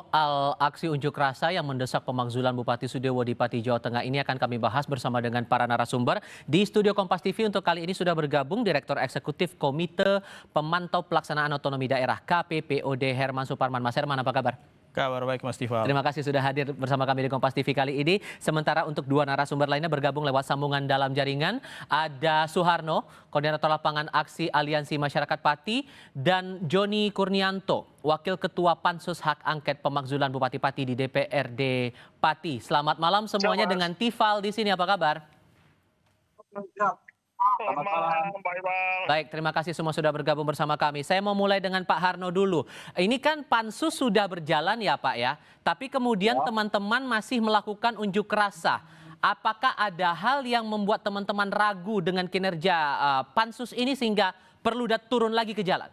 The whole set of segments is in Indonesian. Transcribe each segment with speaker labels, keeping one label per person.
Speaker 1: Soal aksi unjuk rasa yang mendesak pemakzulan Bupati Sudewo di Pati, Jawa Tengah ini akan kami bahas bersama dengan para narasumber. Di studio Kompas TV untuk kali ini sudah bergabung Direktur Eksekutif Komite Pemantau Pelaksanaan Otonomi Daerah KPPOD Herman Suparman. Mas Herman, apa kabar?
Speaker 2: Kabar baik Mas Tifal.
Speaker 1: Terima kasih sudah hadir bersama kami di Kompas TV kali ini. Sementara untuk dua narasumber lainnya bergabung lewat sambungan dalam jaringan. Ada Suharno, Koordinator Lapangan Aksi Aliansi Masyarakat Pati, dan Joni Kurnianto, Wakil Ketua Pansus Hak Angket Pemakzulan Bupati Pati di DPRD Pati. Selamat malam semuanya dengan Tifal di sini. Apa kabar?
Speaker 3: Selamat malam, Pak Iqbal.
Speaker 1: Baik, terima kasih semua sudah bergabung bersama kami. Saya mau mulai dengan Pak Harno dulu. Ini kan pansus sudah berjalan ya Pak ya, tapi kemudian teman-teman masih melakukan unjuk rasa. Apakah ada hal yang membuat teman-teman ragu dengan kinerja pansus ini sehingga perlu turun lagi ke jalan?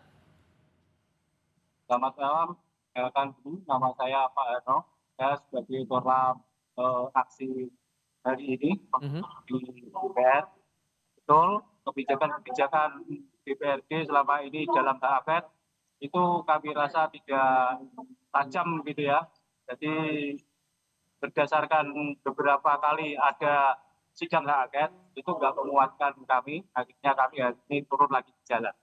Speaker 3: Selamat malam, nama saya Pak Harno. Saya sebagai Korlap aksi hari ini di DPR. Betul, kebijakan-kebijakan DPRD selama ini dalam hak angket itu kami rasa tidak tajam gitu ya. Jadi berdasarkan beberapa kali ada sidang hak angket itu nggak menguatkan kami, akhirnya kami hari ini turun lagi di jalan.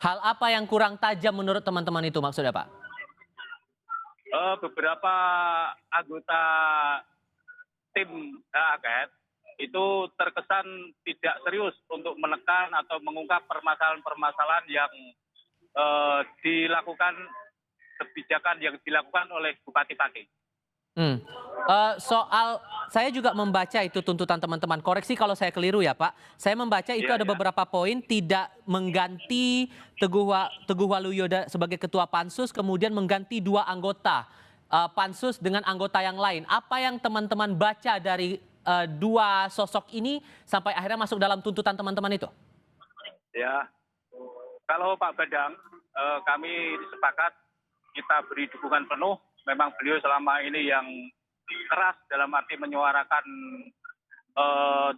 Speaker 1: Hal apa yang kurang tajam menurut teman-teman itu maksudnya Pak?
Speaker 4: Beberapa anggota tim hak angket itu terkesan tidak serius untuk menekan atau mengungkap permasalahan-permasalahan yang dilakukan, kebijakan yang dilakukan oleh Bupati Pati.
Speaker 1: Soal saya juga membaca itu tuntutan teman-teman. Koreksi kalau saya keliru ya Pak. Saya membaca itu ada beberapa poin tidak mengganti Teguh Waluyo sebagai ketua pansus, kemudian mengganti 2 anggota pansus dengan anggota yang lain. Apa yang teman-teman baca dari 2 sosok ini sampai akhirnya masuk dalam tuntutan teman-teman itu?
Speaker 4: Ya, kalau Pak Badang, kami sepakat kita beri dukungan penuh. Memang beliau selama ini yang keras dalam arti menyuarakan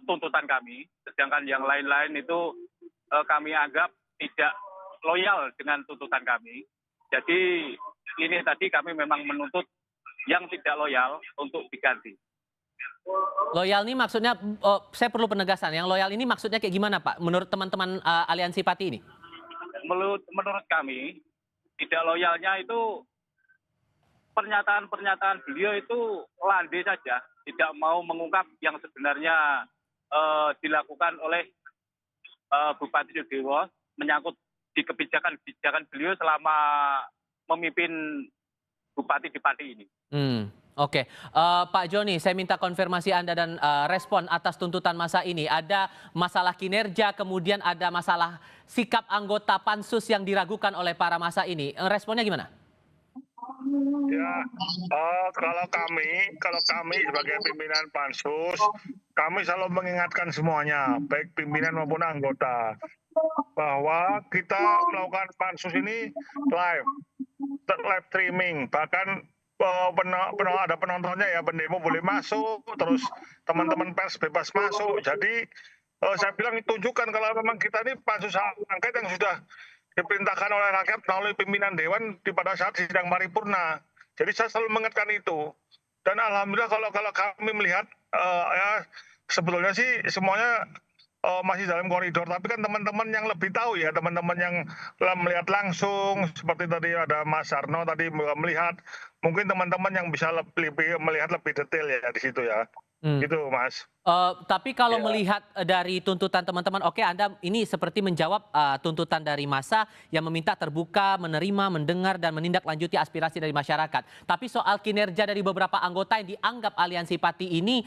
Speaker 4: tuntutan kami, sedangkan yang lain-lain itu kami anggap tidak loyal dengan tuntutan kami. Jadi ini tadi kami memang menuntut yang tidak loyal untuk diganti.
Speaker 1: Loyal ini maksudnya, saya perlu penegasan. Yang loyal ini maksudnya kayak gimana Pak? Menurut teman-teman Aliansi Pati ini?
Speaker 4: Menurut kami, tidak loyalnya itu pernyataan-pernyataan beliau itu landai saja, tidak mau mengungkap yang sebenarnya dilakukan oleh Bupati Sudewo menyangkut di kebijakan-kebijakan beliau selama memimpin Bupati di Pati ini.
Speaker 1: Oke, Pak Joni, saya minta konfirmasi Anda dan respon atas tuntutan masa ini. Ada masalah kinerja, kemudian ada masalah sikap anggota pansus yang diragukan oleh para masa ini. Responnya gimana?
Speaker 3: Ya, kalau kami sebagai pimpinan pansus, kami selalu mengingatkan semuanya, baik pimpinan maupun anggota, bahwa kita melakukan pansus ini live streaming, bahkan ada penontonnya ya, pendemo boleh masuk, terus teman-teman pers bebas masuk. Jadi saya bilang tunjukkan kalau memang kita ini pansus angket yang sudah diperintahkan oleh rakyat melalui pimpinan dewan pada saat sidang paripurna. Jadi saya selalu mengingatkan itu. Dan alhamdulillah kalau kami melihat ya sebetulnya sih semuanya masih dalam koridor, tapi kan teman-teman yang lebih tahu ya, teman-teman yang melihat langsung seperti tadi ada Mas Sarno tadi melihat, mungkin teman-teman yang bisa melihat lebih detail ya di situ ya. Gitu Mas.
Speaker 1: Tapi kalau melihat dari tuntutan teman-teman, oke Anda ini seperti menjawab tuntutan dari massa yang meminta terbuka, menerima, mendengar, dan menindaklanjuti aspirasi dari masyarakat. Tapi soal kinerja dari beberapa anggota yang dianggap Aliansi Pati ini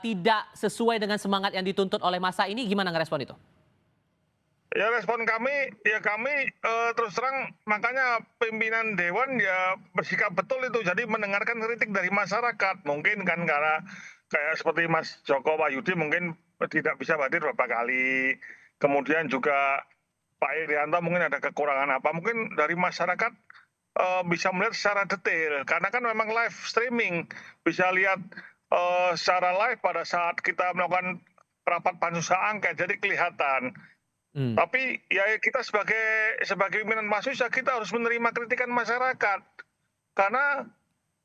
Speaker 1: tidak sesuai dengan semangat yang dituntut oleh massa ini, gimana ngerespon itu?
Speaker 3: Ya respon kami terus terang, makanya pimpinan dewan ya bersikap betul itu, jadi mendengarkan kritik dari masyarakat. Mungkin kan karena kayak seperti Mas Joko Wahyudi mungkin tidak bisa hadir beberapa kali, kemudian juga Pak Irianto mungkin ada kekurangan apa, mungkin dari masyarakat bisa melihat secara detail, karena kan memang live streaming, bisa lihat secara live pada saat kita melakukan rapat pansus hak angket, jadi kelihatan. Tapi ya kita sebagai pimpinan pansus ya kita harus menerima kritikan masyarakat, karena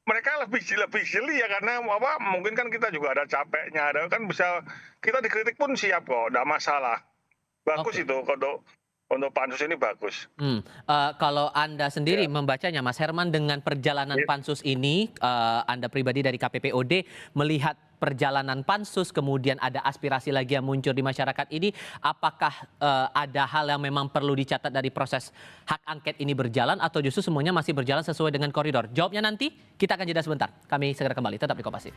Speaker 3: mereka lebih jeli ya, karena apa, mungkin kan kita juga ada capeknya, ada kan bisa kita dikritik pun siap kok, enggak masalah. Bagus
Speaker 1: Oke.
Speaker 3: itu untuk pansus ini bagus.
Speaker 1: Kalau Anda sendiri
Speaker 3: Ya.
Speaker 1: membacanya, Mas Herman, dengan perjalanan
Speaker 3: Ya.
Speaker 1: pansus ini, Anda pribadi dari KPPOD melihat perjalanan pansus, kemudian ada aspirasi lagi yang muncul di masyarakat ini, apakah ada hal yang memang perlu dicatat dari proses hak angket ini berjalan, atau justru semuanya masih berjalan sesuai dengan koridor? Jawabnya nanti, kita akan jeda sebentar. Kami segera kembali, tetap di Kompas TV.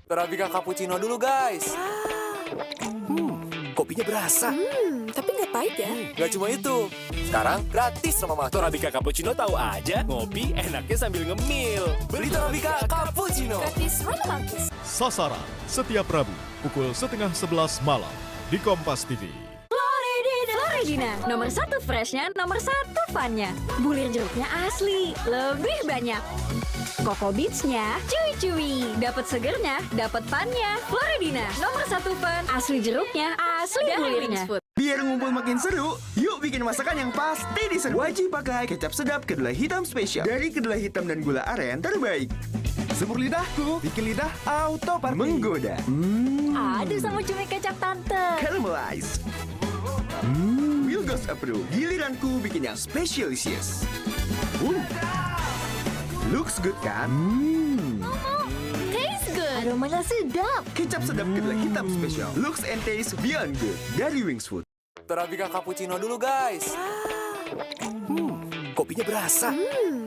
Speaker 2: Torabika cappuccino dulu guys. Kopinya berasa.
Speaker 5: Tapi nggak pahit ya?
Speaker 2: Gak cuma itu. Sekarang gratis sama Mama.
Speaker 6: Torabika Cappuccino tahu aja, ngopi enaknya sambil ngemil.
Speaker 2: Beli Torabika cappuccino.
Speaker 5: Gratis mana manggis?
Speaker 7: Sasaran setiap Rabu pukul 10:30 malam di Kompas TV.
Speaker 5: Floridina, nomor 1 freshnya, nomor 1 funnya. Bulir jeruknya asli, lebih banyak. Coco Beats-nya cuy-cuy, dapat segernya, dapat funnya. Floridina, nomor 1 fun, asli jeruknya, asli bulirnya.
Speaker 8: Biar ngumpul makin seru, yuk bikin masakan yang pasti diserbu. Wajib pakai kecap sedap kedelai hitam spesial dari kedelai hitam dan gula aren terbaik. Semur lidahku, bikin lidah auto party. Menggoda.
Speaker 5: Aduh sama cumi kecap tante.
Speaker 8: Caramelize. Wilgos Approve. Giliranku bikin yang spesialisius. Looks good kan?
Speaker 5: Taste good. Aromanya sedap.
Speaker 8: Kecap sedap kedelai hitam spesial. Looks and taste beyond good dari Wings Food.
Speaker 2: Torabika cappuccino dulu guys. Kopinya berasa.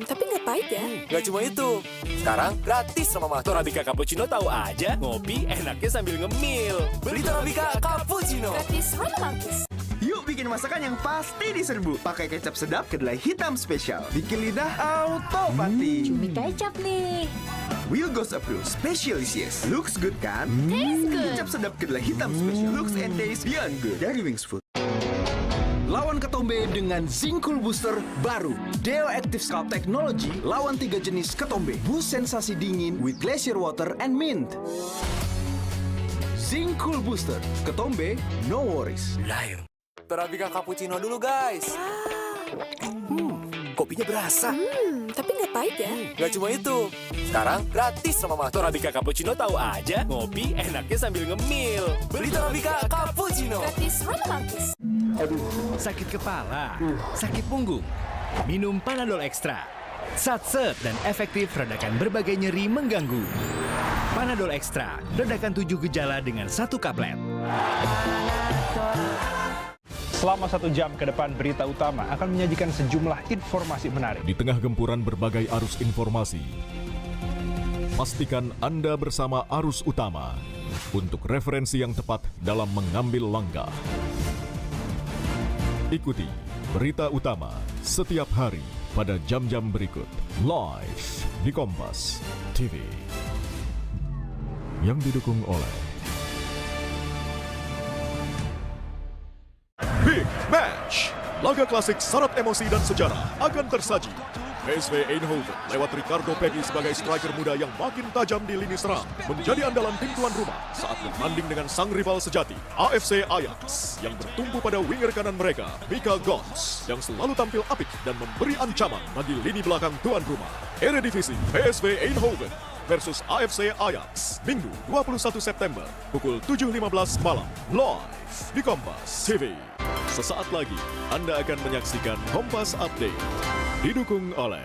Speaker 5: Tapi nggak pahit ya?
Speaker 2: Gak cuma itu. Sekarang gratis sama Mama.
Speaker 6: Torabika Cappuccino tahu aja, ngopi enaknya sambil ngemil.
Speaker 2: Beli Torabika cappuccino.
Speaker 5: Gratis mana manggis?
Speaker 8: Yuk bikin masakan yang pasti diserbu. Pakai kecap sedap kedelai hitam spesial. Bikin lidah auto party.
Speaker 5: Cumi kecap nih.
Speaker 8: Wilgos Approve Specialisius. Looks good kan?
Speaker 5: Taste good.
Speaker 8: Kecap sedap kedelai hitam spesial. Looks and taste beyond good dari Wings Food.
Speaker 9: Lawan ketombe dengan Zinc Cool Booster baru. Deo Active Scalp Technology lawan 3 jenis ketombe. Boost sensasi dingin with glacier water and mint. Zinc Cool Booster. Ketombe, no worries.
Speaker 2: Lain. Torabika cappuccino dulu guys. Kopinya berasa.
Speaker 5: Tapi nggak pahit ya?
Speaker 2: Gak cuma itu. Sekarang gratis sama Mama.
Speaker 6: Torabika Cappuccino tahu aja, ngopi enaknya sambil ngemil.
Speaker 2: Beli Torabika cappuccino.
Speaker 5: Gratis mana manggis?
Speaker 6: Sakit kepala, sakit punggung, minum Panadol Extra. Satset dan efektif redakan berbagai nyeri mengganggu. Panadol Extra, redakan 7 gejala dengan 1 kaplet.
Speaker 10: Selama 1 jam ke depan, Berita Utama akan menyajikan sejumlah informasi menarik.
Speaker 7: Di tengah gempuran berbagai arus informasi, pastikan Anda bersama arus utama untuk referensi yang tepat dalam mengambil langkah. Ikuti Berita Utama setiap hari pada jam-jam berikut, live di Kompas TV. Yang didukung oleh Big Match. Laga klasik syarat emosi dan sejarah akan tersaji. PSV Eindhoven lewat Ricardo Peggy sebagai striker muda yang makin tajam di lini serang menjadi andalan tim tuan rumah saat bertanding dengan sang rival sejati AFC Ajax yang bertumpu pada winger kanan mereka Mika Gons yang selalu tampil apik dan memberi ancaman bagi lini belakang tuan rumah. Eredivisie PSV Eindhoven versus AFC Ajax Minggu 21 September pukul 7.15 malam live di Kompas TV. Sesaat lagi Anda akan menyaksikan Kompas Update didukung oleh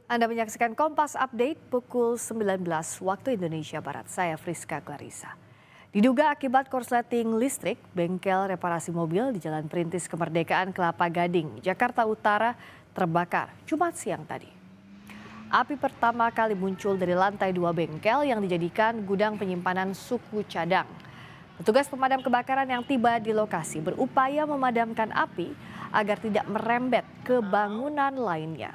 Speaker 11: Anda menyaksikan Kompas Update pukul 19 waktu Indonesia Barat. Saya Friska Clarissa. Diduga akibat korsleting listrik, bengkel reparasi mobil di Jalan Perintis Kemerdekaan Kelapa Gading, Jakarta Utara terbakar Jumat siang tadi. Api pertama kali muncul dari lantai 2 bengkel yang dijadikan gudang penyimpanan suku cadang. Petugas pemadam kebakaran yang tiba di lokasi berupaya memadamkan api agar tidak merembet ke bangunan lainnya.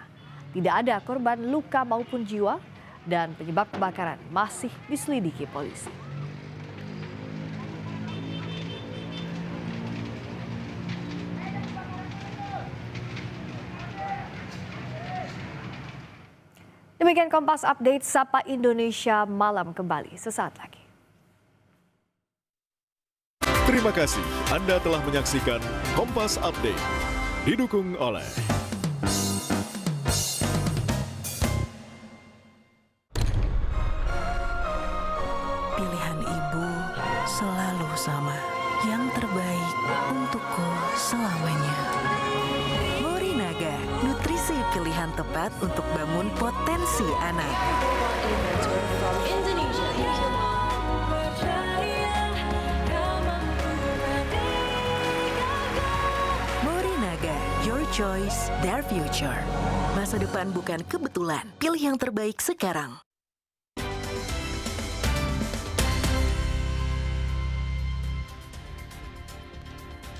Speaker 11: Tidak ada korban luka maupun jiwa dan penyebab kebakaran masih diselidiki polisi. Demikian Kompas Update, Sapa Indonesia Malam kembali sesaat lagi.
Speaker 7: Terima kasih Anda telah menyaksikan Kompas Update. Didukung oleh
Speaker 12: pilihan ibu selalu sama, yang terbaik untukku selamanya. Morinaga, nutrisi pilihan tepat untuk bangun potensi anak. Morinaga, your choice, their future. Masa depan bukan kebetulan, pilih yang terbaik sekarang.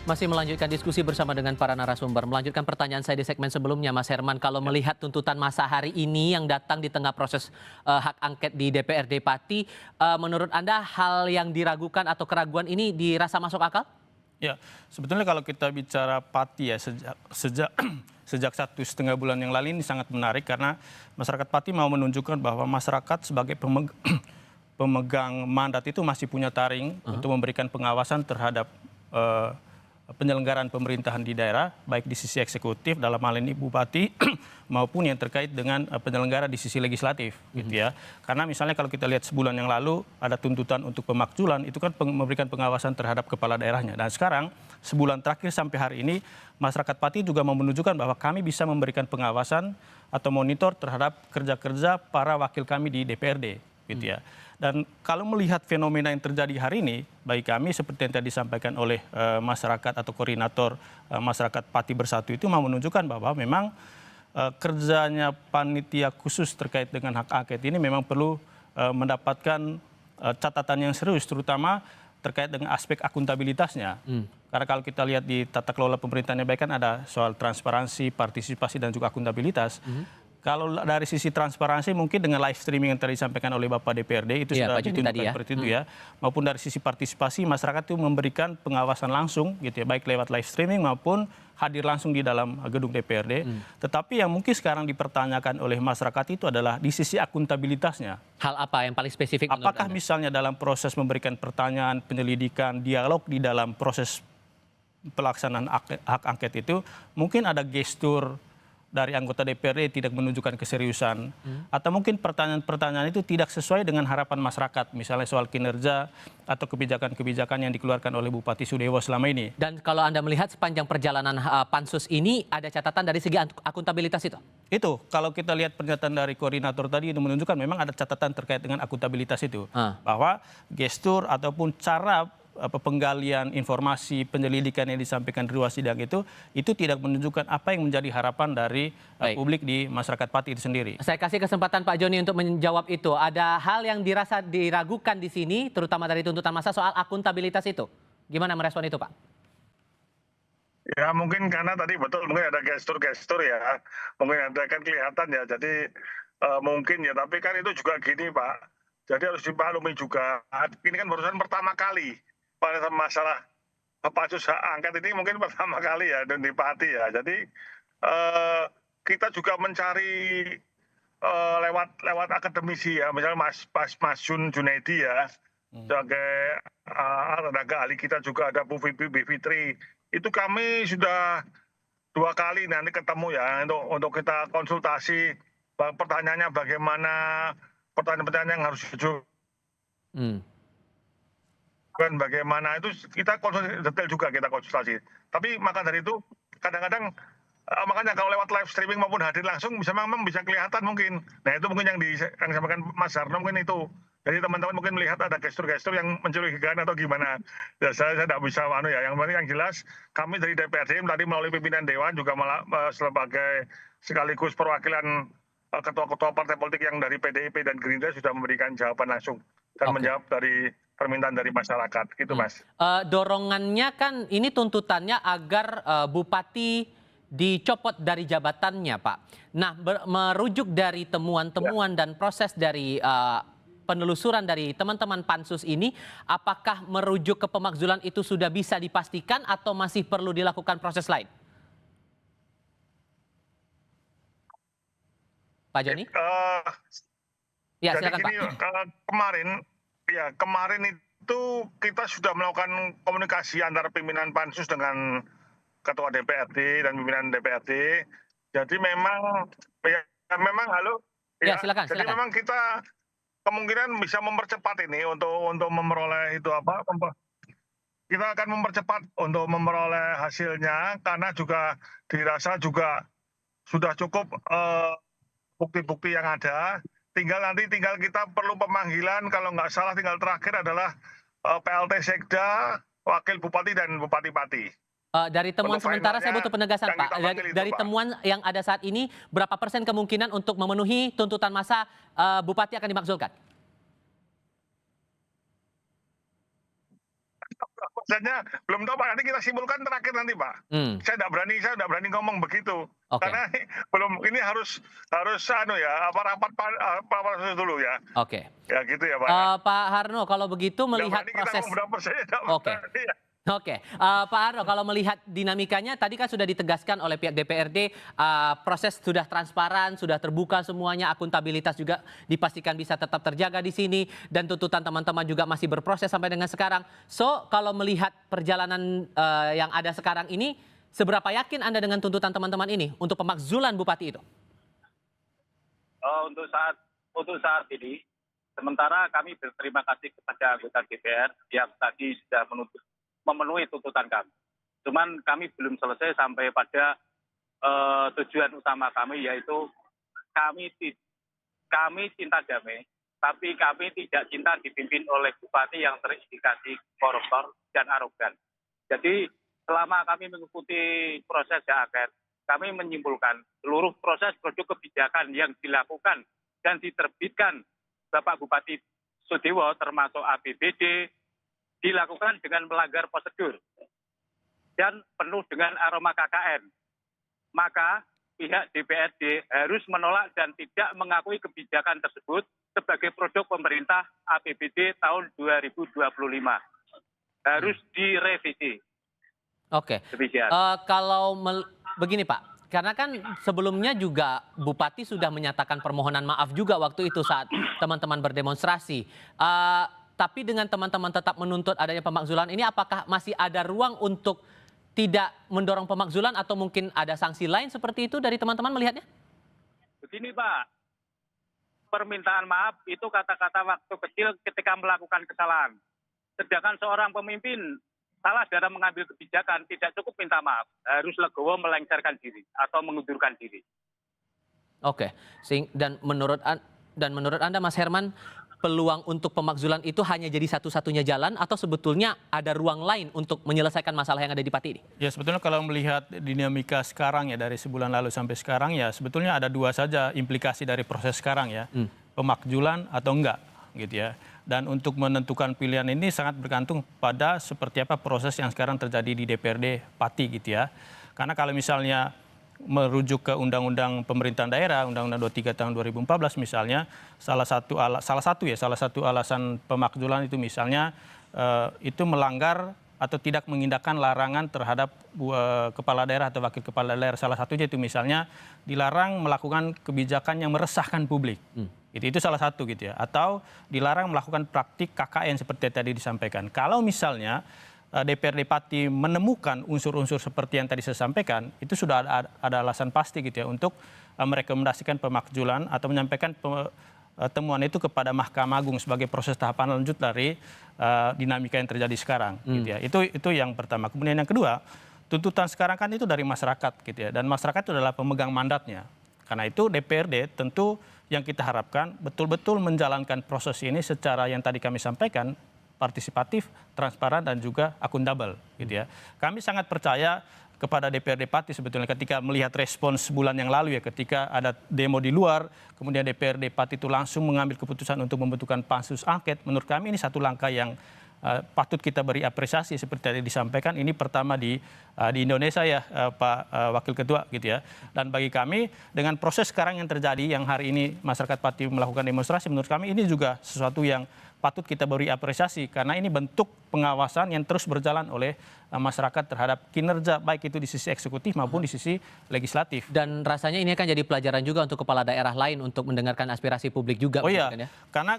Speaker 1: Masih melanjutkan diskusi bersama dengan para narasumber. Melanjutkan pertanyaan saya di segmen sebelumnya, Mas Herman. Kalau melihat tuntutan masa hari ini yang datang di tengah proses hak angket di DPRD Pati, menurut Anda hal yang diragukan atau keraguan ini dirasa masuk akal?
Speaker 13: Ya, sebetulnya kalau kita bicara Pati ya, sejak 1,5 bulan yang lalu ini sangat menarik karena masyarakat Pati mau menunjukkan bahwa masyarakat sebagai pemegang mandat itu masih punya taring untuk memberikan pengawasan terhadap penyelenggaraan pemerintahan di daerah, baik di sisi eksekutif dalam hal ini Bupati maupun yang terkait dengan penyelenggara di sisi legislatif, gitu ya. Karena misalnya kalau kita lihat sebulan yang lalu ada tuntutan untuk pemakzulan, itu kan memberikan pengawasan terhadap kepala daerahnya. Dan sekarang sebulan terakhir sampai hari ini masyarakat Pati juga mau menunjukkan bahwa kami bisa memberikan pengawasan atau monitor terhadap kerja-kerja para wakil kami di DPRD, gitu ya. Dan kalau melihat fenomena yang terjadi hari ini, bagi kami seperti yang tadi disampaikan oleh masyarakat atau koordinator masyarakat Pati Bersatu itu mau menunjukkan bahwa memang kerjanya panitia khusus terkait dengan hak angket ini memang perlu mendapatkan catatan yang serius, terutama terkait dengan aspek akuntabilitasnya. Karena kalau kita lihat di tata kelola pemerintahan yang baik kan ada soal transparansi, partisipasi, dan juga akuntabilitas. Kalau dari sisi transparansi mungkin dengan live streaming yang tadi disampaikan oleh Bapak DPRD itu sudah ditunjukkan seperti itu ya. Maupun dari sisi partisipasi masyarakat itu memberikan pengawasan langsung gitu ya, baik lewat live streaming maupun hadir langsung di dalam gedung DPRD. Tetapi yang mungkin sekarang dipertanyakan oleh masyarakat itu adalah di sisi akuntabilitasnya.
Speaker 1: Hal apa yang paling spesifik?
Speaker 13: Apakah misalnya dalam proses memberikan pertanyaan, penyelidikan, dialog di dalam proses pelaksanaan hak angket itu mungkin ada gestur dari anggota DPRD tidak menunjukkan keseriusan, atau mungkin pertanyaan-pertanyaan itu tidak sesuai dengan harapan masyarakat, misalnya soal kinerja atau kebijakan-kebijakan yang dikeluarkan oleh Bupati Sudewo selama ini.
Speaker 1: Dan kalau Anda melihat sepanjang perjalanan pansus ini, ada catatan dari segi akuntabilitas itu?
Speaker 13: Itu, kalau kita lihat pernyataan dari koordinator tadi itu menunjukkan memang ada catatan terkait dengan akuntabilitas itu. Bahwa gestur ataupun cara penggalian informasi penyelidikan yang disampaikan di ruang sidang itu tidak menunjukkan apa yang menjadi harapan dari publik di masyarakat Pati itu sendiri.
Speaker 1: Saya kasih kesempatan Pak Joni untuk menjawab itu. Ada hal yang dirasa diragukan di sini, terutama dari tuntutan massa soal akuntabilitas itu. Gimana merespon itu, Pak?
Speaker 3: Ya mungkin karena tadi betul mungkin ada gestur-gestur ya, mungkin ada kan kelihatan ya. Jadi mungkin ya, tapi kan itu juga gini Pak. Jadi harus dimaklumi juga. Ini kan barusan pertama kali. Pada masalah pansus hak angket ini mungkin pertama kali ya di Pati ya. Jadi kita juga mencari lewat akademisi ya, misalnya Mas Jun Junaidi ya, sebagai tenaga ahli kita juga ada Bu Fitri. Itu kami sudah 2 kali nanti ketemu ya untuk kita konsultasi pertanyaannya bagaimana, pertanyaan-pertanyaan yang harus dijawab. Dan bagaimana itu kita konsultasi detail juga kita konsultasi. Tapi maka dari itu kadang-kadang makanya kalau lewat live streaming maupun hadir langsung memang bisa kelihatan mungkin. Nah itu mungkin yang disampaikan Mas Sarno mungkin itu. Jadi teman-teman mungkin melihat ada gestur-gestur yang mencurigakan atau gimana. Ya saya tidak bisa ya. Yang jelas kami dari DPRD tadi melalui pimpinan Dewan juga sebagai sekaligus perwakilan ketua-ketua partai politik yang dari PDIP dan Gerindra sudah memberikan jawaban langsung dan menjawab dari permintaan dari masyarakat, gitu Mas.
Speaker 1: Dorongannya kan ini tuntutannya agar Bupati dicopot dari jabatannya, Pak. Nah, merujuk dari temuan-temuan dan proses dari penelusuran dari teman-teman pansus ini, apakah merujuk ke pemakzulan itu sudah bisa dipastikan atau masih perlu dilakukan proses lain? Pak Joni? Ya,
Speaker 3: Jadi
Speaker 1: silakan
Speaker 3: gini,
Speaker 1: Pak.
Speaker 3: kemarin itu kita sudah melakukan komunikasi antara pimpinan Pansus dengan Ketua DPRD dan pimpinan DPRD. Jadi memang halo.
Speaker 1: Ya, silakan.
Speaker 3: Jadi memang kita kemungkinan bisa mempercepat ini untuk memperoleh itu apa? Kita akan mempercepat untuk memperoleh hasilnya karena juga dirasa juga sudah cukup bukti-bukti yang ada. Tinggal kita perlu pemanggilan, kalau nggak salah tinggal terakhir adalah PLT Sekda, Wakil Bupati dan Bupati Pati.
Speaker 1: Dari temuan
Speaker 3: Untuk
Speaker 1: sementara saya
Speaker 3: finalnya
Speaker 1: butuh penegasan
Speaker 3: yang
Speaker 1: Pak.
Speaker 3: kita panggil itu,
Speaker 1: Dari
Speaker 3: Pak.
Speaker 1: temuan yang ada saat ini, berapa persen kemungkinan untuk memenuhi tuntutan massa Bupati akan dimakzulkan?
Speaker 3: Maksudnya belum tahu Pak, nanti kita simpulkan terakhir nanti Pak. Saya tidak berani ngomong begitu.
Speaker 1: Oke.
Speaker 3: Karena belum, ini harus rapat dulu ya.
Speaker 1: Oke.
Speaker 3: Ya gitu ya Pak.
Speaker 1: Pak Harno, kalau begitu melihat
Speaker 3: Kita
Speaker 1: proses...
Speaker 3: ngomong berapa persen, tidak
Speaker 1: Oke.
Speaker 3: berani.
Speaker 1: Oke, Pak Harno, kalau melihat dinamikanya tadi kan sudah ditegaskan oleh pihak DPRD, proses sudah transparan, sudah terbuka semuanya, akuntabilitas juga dipastikan bisa tetap terjaga di sini, dan tuntutan teman-teman juga masih berproses sampai dengan sekarang. So, kalau melihat perjalanan yang ada sekarang ini, seberapa yakin Anda dengan tuntutan teman-teman ini untuk pemakzulan Bupati itu?
Speaker 4: Untuk saat ini, sementara kami berterima kasih kepada anggota DPR yang tadi sudah memenuhi tuntutan kami. Cuman kami belum selesai sampai pada tujuan utama kami, yaitu kami cinta damai, tapi kami tidak cinta dipimpin oleh bupati yang terindikasi koruptor dan arogan. Jadi selama kami mengikuti proses akhir, kami menyimpulkan seluruh proses produk kebijakan yang dilakukan dan diterbitkan Bapak Bupati Sudewo termasuk APBD, dilakukan dengan melanggar prosedur dan penuh dengan aroma KKN. Maka pihak DPRD harus menolak dan tidak mengakui kebijakan tersebut sebagai produk pemerintah APBD tahun 2025. Harus direvisi.
Speaker 1: Oke.
Speaker 4: Demikian.
Speaker 1: Begini Pak, karena kan sebelumnya juga Bupati sudah menyatakan permohonan maaf juga waktu itu saat teman-teman berdemonstrasi. Tapi dengan teman-teman tetap menuntut adanya pemakzulan ini, apakah masih ada ruang untuk tidak mendorong pemakzulan atau mungkin ada sanksi lain seperti itu dari teman-teman melihatnya?
Speaker 4: Begini Pak, permintaan maaf itu kata-kata waktu kecil ketika melakukan kesalahan. Sedangkan seorang pemimpin salah dalam mengambil kebijakan tidak cukup minta maaf, harus legowo melengsarkan diri atau mengundurkan diri.
Speaker 1: Oke, dan menurut Anda Mas Herman, peluang untuk pemakzulan itu hanya jadi satu-satunya jalan atau sebetulnya ada ruang lain untuk menyelesaikan masalah yang ada di Pati ini?
Speaker 13: Ya sebetulnya kalau melihat dinamika sekarang ya dari sebulan lalu sampai sekarang ya sebetulnya ada dua saja implikasi dari proses sekarang ya. Pemakzulan atau enggak gitu ya. Dan untuk menentukan pilihan ini sangat bergantung pada seperti apa proses yang sekarang terjadi di DPRD Pati gitu ya. Karena kalau misalnya merujuk ke Undang-Undang Pemerintahan Daerah, Undang-Undang 23 tahun 2014 misalnya, salah satu alasan pemakzulan itu misalnya itu melanggar atau tidak mengindahkan larangan terhadap kepala daerah atau wakil kepala daerah. Salah satunya itu misalnya dilarang melakukan kebijakan yang meresahkan publik. Itu salah satu gitu ya. Atau dilarang melakukan praktik KKN seperti tadi disampaikan. Kalau misalnya DPRD Pati menemukan unsur-unsur seperti yang tadi saya sampaikan, itu sudah ada alasan pasti gitu ya untuk merekomendasikan pemakzulan atau menyampaikan temuan itu kepada Mahkamah Agung sebagai proses tahapan lanjut dari dinamika yang terjadi sekarang gitu ya. Itu yang pertama. Kemudian yang kedua, tuntutan sekarang kan itu dari masyarakat gitu ya, dan masyarakat itu adalah pemegang mandatnya. Karena itu DPRD tentu yang kita harapkan betul-betul menjalankan proses ini secara yang tadi kami sampaikan, partisipatif, transparan, dan juga akuntabel gitu ya. Kami sangat percaya kepada DPRD Pati sebetulnya ketika melihat respons bulan yang lalu ya, ketika ada demo di luar, kemudian DPRD Pati itu langsung mengambil keputusan untuk membentukkan pansus angket. Menurut kami ini satu langkah yang patut kita beri apresiasi seperti tadi disampaikan. Ini pertama di Indonesia ya Pak Wakil Ketua gitu ya. Dan bagi kami dengan proses sekarang yang terjadi yang hari ini masyarakat Pati melakukan demonstrasi, menurut kami ini juga sesuatu yang patut kita beri apresiasi karena ini bentuk pengawasan yang terus berjalan oleh masyarakat terhadap kinerja baik itu di sisi eksekutif maupun di sisi legislatif.
Speaker 1: Dan rasanya ini akan jadi pelajaran juga untuk kepala daerah lain untuk mendengarkan aspirasi publik juga.
Speaker 13: Oh iya,
Speaker 1: kan ya?
Speaker 13: karena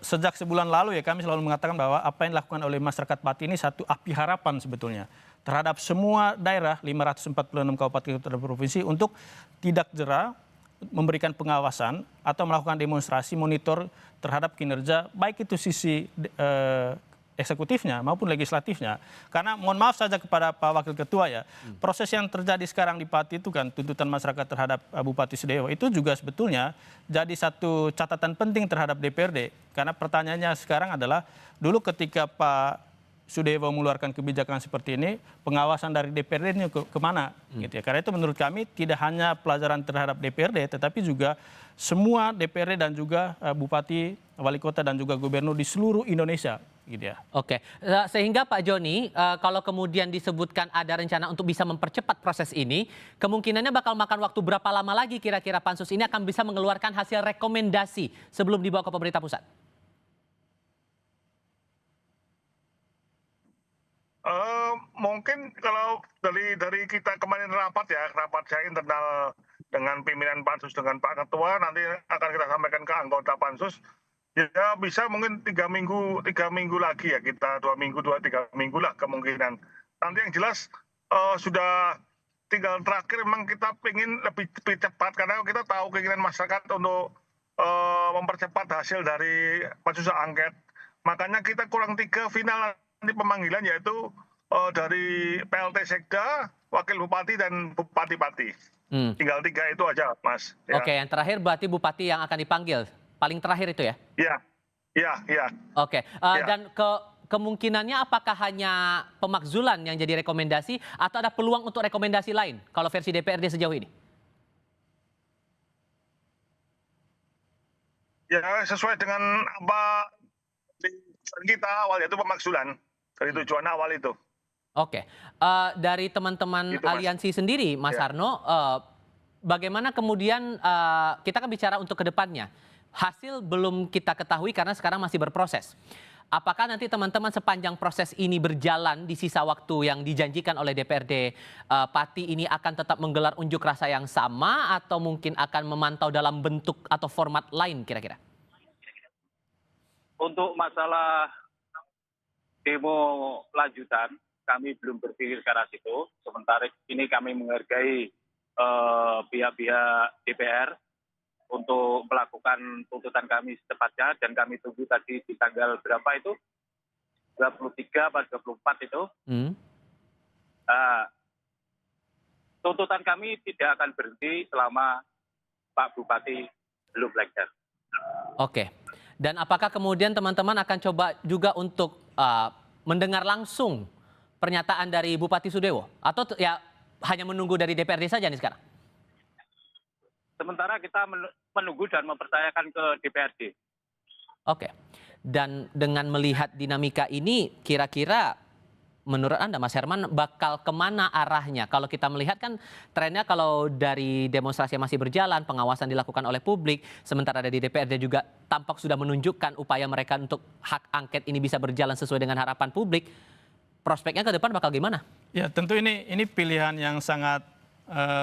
Speaker 13: sejak sebulan lalu ya kami selalu mengatakan bahwa apa yang dilakukan oleh masyarakat Pati ini satu api harapan sebetulnya terhadap semua daerah 546 kabupaten kota dan provinsi untuk tidak jera memberikan pengawasan atau melakukan demonstrasi monitor terhadap kinerja baik itu sisi eksekutifnya maupun legislatifnya. Karena mohon maaf saja kepada Pak Wakil Ketua ya, proses yang terjadi sekarang di Pati itu kan tuntutan masyarakat terhadap Bupati Sudewo itu juga sebetulnya jadi satu catatan penting terhadap DPRD. Karena pertanyaannya sekarang adalah dulu ketika Pak Sudewo mengeluarkan kebijakan seperti ini, pengawasan dari DPRD ini kemana? Gitu ya. Karena itu menurut kami tidak hanya pelajaran terhadap DPRD, tetapi juga semua DPRD dan juga Bupati, Wali Kota dan juga Gubernur di seluruh Indonesia. Gitu ya.
Speaker 1: Oke, sehingga Pak Joni, kalau kemudian disebutkan ada rencana untuk bisa mempercepat proses ini, kemungkinannya bakal makan waktu berapa lama lagi kira-kira Pansus ini akan bisa mengeluarkan hasil rekomendasi sebelum dibawa ke pemerintah pusat?
Speaker 3: Mungkin kalau dari kita kemarin rapat saya internal dengan pimpinan Pansus dengan Pak Ketua, nanti akan kita sampaikan ke anggota Pansus. Ya bisa mungkin 3 minggu lagi ya, kita 2 minggu 3 minggu lah kemungkinan. Nanti yang jelas sudah tinggal terakhir memang kita ingin lebih cepat karena kita tahu keinginan masyarakat untuk mempercepat hasil dari pansus angket. Makanya kita kurang 3 final nanti pemanggilan yaitu dari PLT Sekda, Wakil Bupati dan Bupati Pati. Tinggal 3 itu aja, Mas. Ya.
Speaker 1: Oke, yang terakhir berarti Bupati yang akan dipanggil. Paling terakhir itu ya?
Speaker 3: Iya.
Speaker 1: Oke, dan kemungkinannya apakah hanya pemakzulan yang jadi rekomendasi atau ada peluang untuk rekomendasi lain kalau versi DPRD sejauh ini?
Speaker 3: Ya, sesuai dengan apa kita awal yaitu pemakzulan. Dari tujuan awal itu.
Speaker 1: Oke, dari teman-teman
Speaker 3: Gitu, Mas.
Speaker 1: aliansi sendiri, Mas Harno, bagaimana kemudian kita kan bicara untuk ke depannya. Hasil belum kita ketahui karena sekarang masih berproses. Apakah nanti teman-teman sepanjang proses ini berjalan di sisa waktu yang dijanjikan oleh DPRD Pati ini akan tetap menggelar unjuk rasa yang sama atau mungkin akan memantau dalam bentuk atau format lain kira-kira?
Speaker 4: Untuk masalah demo lanjutan, kami belum berpikir ke arah situ. Sementara ini kami menghargai pihak-pihak DPR untuk melakukan tuntutan kami secepatnya dan kami tunggu tadi di tanggal berapa itu? 23 atau 24 itu. Tuntutan kami tidak akan berhenti selama Pak Bupati belum lengser.
Speaker 1: Oke. Dan apakah kemudian teman-teman akan coba juga untuk mendengar langsung pernyataan dari Bupati Sudewo? Atau ya hanya menunggu dari DPRD saja nih sekarang?
Speaker 4: Sementara kita menunggu dan mempercayakan ke DPRD.
Speaker 1: Oke. Dan dengan melihat dinamika ini, kira-kira menurut Anda, Mas Herman, bakal kemana arahnya? Kalau kita melihat kan trennya kalau dari demonstrasi yang masih berjalan, pengawasan dilakukan oleh publik, sementara dari DPRD juga tampak sudah menunjukkan upaya mereka untuk hak angket ini bisa berjalan sesuai dengan harapan publik. Prospeknya ke depan bakal gimana?
Speaker 13: Ya tentu ini pilihan yang sangat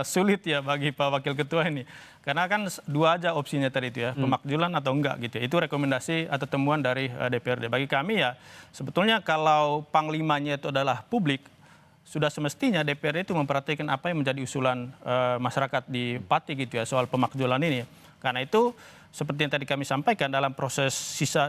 Speaker 13: sulit ya bagi Pak Wakil Ketua ini. Karena kan 2 aja opsinya tadi itu ya, pemakzulan atau enggak gitu. Itu rekomendasi atau temuan dari DPRD. Bagi kami ya sebetulnya kalau panglimanya itu adalah publik, sudah semestinya DPRD itu memperhatikan apa yang menjadi usulan masyarakat di Pati gitu ya soal pemakzulan ini. Karena itu seperti yang tadi kami sampaikan dalam proses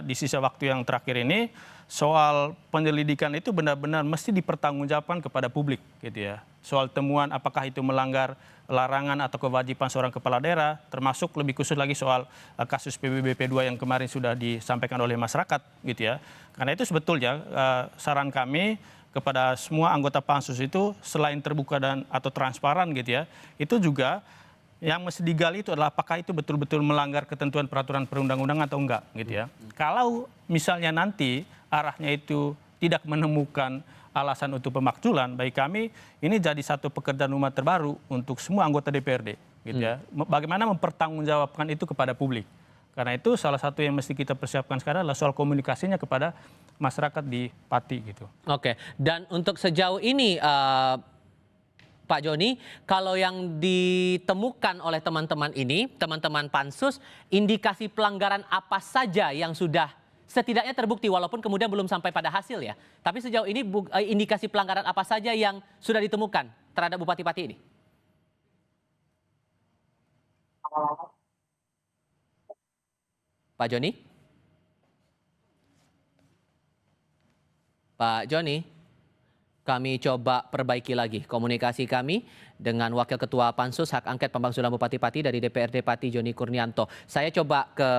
Speaker 13: di sisa waktu yang terakhir ini, soal penyelidikan itu benar-benar mesti dipertanggungjawabkan kepada publik gitu ya. Soal temuan apakah itu melanggar larangan atau kewajiban seorang kepala daerah, termasuk lebih khusus lagi soal kasus PBBP 2 yang kemarin sudah disampaikan oleh masyarakat gitu ya. Karena itu sebetulnya saran kami kepada semua anggota Pansus itu selain terbuka dan atau transparan gitu ya, itu juga yang mesti digali itu adalah apakah itu betul-betul melanggar ketentuan peraturan perundang-undangan atau enggak gitu ya. Kalau misalnya nanti arahnya itu tidak menemukan alasan untuk pemakzulan, bagi kami ini jadi satu pekerjaan rumah terbaru untuk semua anggota DPRD gitu ya. Bagaimana mempertanggungjawabkan itu kepada publik. Karena itu salah satu yang mesti kita persiapkan sekarang adalah soal komunikasinya kepada masyarakat di Pati gitu.
Speaker 1: Oke, dan untuk sejauh ini Pak Joni, kalau yang ditemukan oleh teman-teman ini, teman-teman Pansus, indikasi pelanggaran apa saja yang sudah setidaknya terbukti walaupun kemudian belum sampai pada hasil ya. Tapi sejauh ini indikasi pelanggaran apa saja yang sudah ditemukan terhadap Bupati Pati ini? Pak Joni? Pak Joni, kami coba perbaiki lagi komunikasi kami dengan Wakil Ketua Pansus Hak Angket Pemakzulan Bupati Pati dari DPRD Pati, Joni Kurnianto. Saya coba ke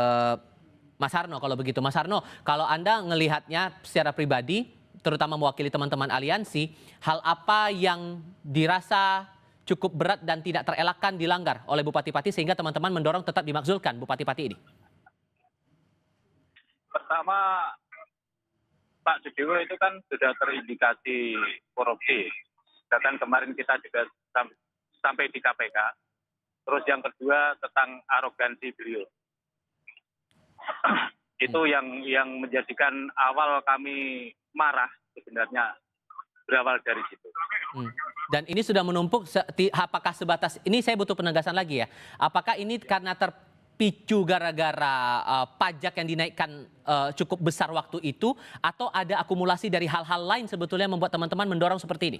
Speaker 1: Mas Harno kalau begitu. Mas Harno, kalau Anda melihatnya secara pribadi, terutama mewakili teman-teman aliansi, hal apa yang dirasa cukup berat dan tidak terelakkan dilanggar oleh Bupati Pati sehingga teman-teman mendorong tetap dimakzulkan Bupati Pati ini?
Speaker 4: Pertama, Pak Sudewo itu kan sudah terindikasi korupsi. Bahkan kemarin kita juga sampai di KPK. Terus yang kedua tentang arogansi beliau. Itu yang menjadikan awal kami marah sebenarnya berawal dari situ.
Speaker 1: Dan ini sudah menumpuk, apakah sebatas, ini saya butuh penegasan lagi ya. Apakah ini karena terpicu gara-gara pajak yang dinaikkan cukup besar waktu itu, atau ada akumulasi dari hal-hal lain sebetulnya membuat teman-teman mendorong seperti ini?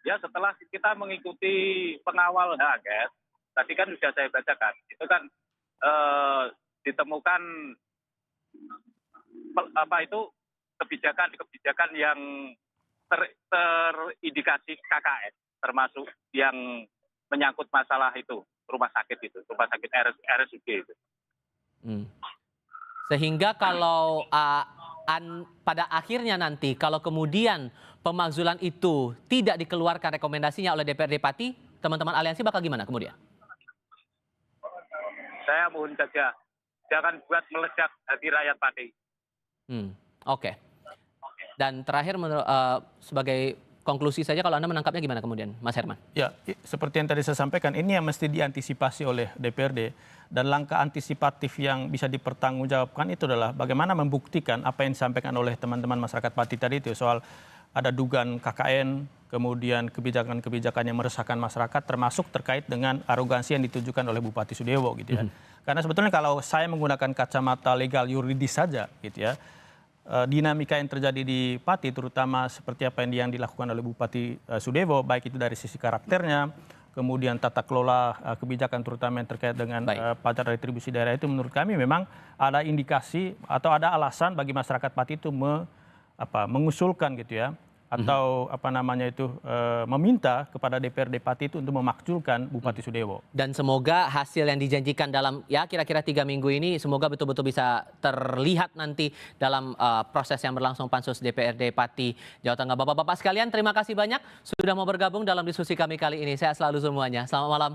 Speaker 4: Ya, setelah kita mengikuti pengawal hak angket, tadi kan sudah saya bacakan, itu kan ditemukan kebijakan yang terindikasi KKN, termasuk yang menyangkut masalah itu rumah sakit RSUD itu.
Speaker 1: Sehingga kalau pada akhirnya nanti kalau kemudian pemakzulan itu tidak dikeluarkan rekomendasinya oleh DPRD Pati, teman-teman aliansi bakal gimana kemudian?
Speaker 4: Saya mohon saja jangan buat meledak hati rakyat Pati.
Speaker 1: Oke. Dan terakhir sebagai konklusi saja, kalau Anda menangkapnya gimana kemudian, Mas Herman?
Speaker 13: Ya, seperti yang tadi saya sampaikan, ini yang mesti diantisipasi oleh DPRD. Dan langkah antisipatif yang bisa dipertanggungjawabkan itu adalah bagaimana membuktikan apa yang disampaikan oleh teman-teman masyarakat Pati tadi itu soal ada dugaan KKN, kemudian kebijakan-kebijakan yang meresahkan masyarakat, termasuk terkait dengan arogansi yang ditujukan oleh Bupati Sudewo gitu ya. Karena sebetulnya kalau saya menggunakan kacamata legal yuridis saja gitu ya, dinamika yang terjadi di Pati, terutama seperti apa yang dilakukan oleh Bupati Sudewo, baik itu dari sisi karakternya, kemudian tata kelola kebijakan terutama yang terkait dengan pajak retribusi daerah, itu menurut kami memang ada indikasi atau ada alasan bagi masyarakat Pati itu mengusulkan gitu ya, atau meminta kepada DPRD Pati itu untuk memakzulkan Bupati Sudewo.
Speaker 1: Dan semoga hasil yang dijanjikan dalam ya kira-kira 3 minggu ini semoga betul-betul bisa terlihat nanti dalam proses yang berlangsung Pansus DPRD Pati Jawa Tengah. Bapak-bapak sekalian, terima kasih banyak sudah mau bergabung dalam diskusi kami kali ini. Sehat selalu semuanya. Selamat malam.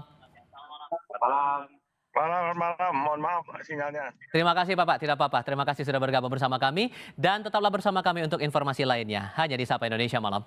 Speaker 3: Malam, mohon maaf sinyalnya.
Speaker 1: Terima kasih Bapak, tidak apa-apa. Terima kasih sudah bergabung bersama kami dan tetaplah bersama kami untuk informasi lainnya hanya di Sapa Indonesia Malam.